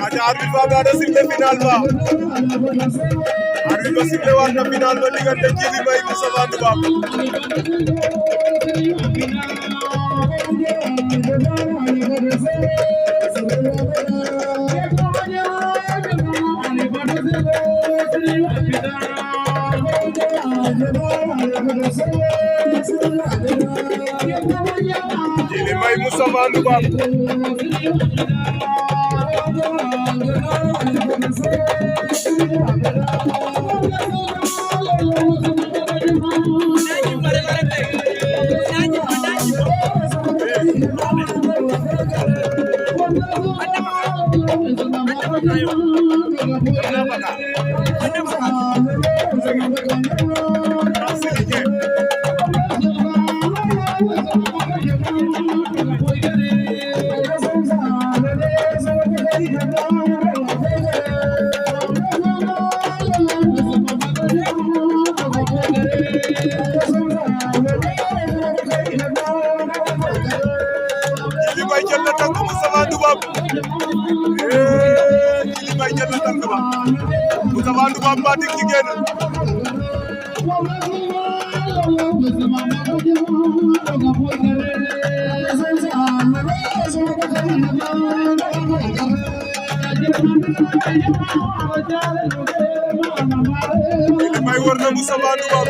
aja arbitre ba ga sifflé final ba arbitre ba sifflé waat na final ba diggante Djily Mbaye Moustapha Ndoubab Djily Mbaye Moustapha Ndoubab Djily Mbaye jël na tànk Moustapha Ndoubab Djily Mbaye jël na tànk ba Moustapha Ndoubab ba dik ci génn Djily Mbaye war na Moustapha Ndoubab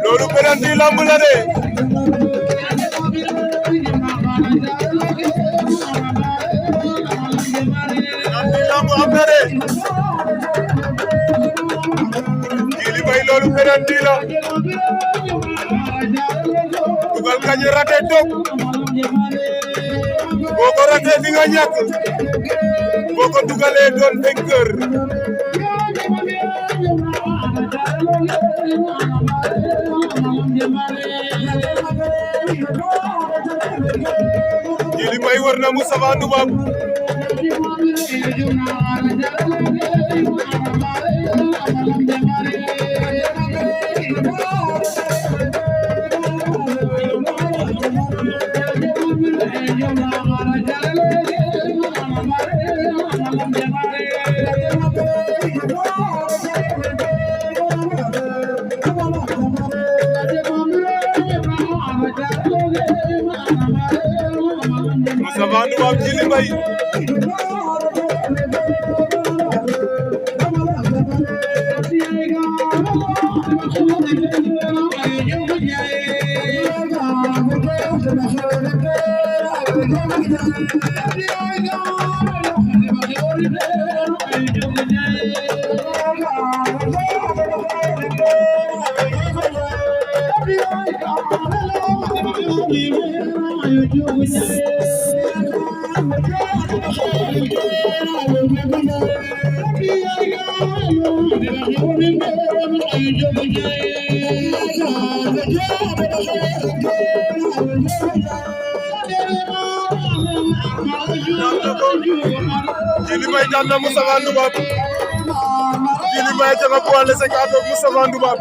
loolu penalty lamb la de penalty lamb am na de Djily Mbaye loolu penalty la dugal kañ raté dog boo ko raté di nga ñàkk boo ko dugalee doon vainqueur Djily Mbaye war na Moustapha Ndoubab Moustapha Ndoubab Djily Mbaye Djily Mbaye daan na Moustapha Ndoubab Djily Mbaye ca nga poids léger ak Moustapha Ndoubab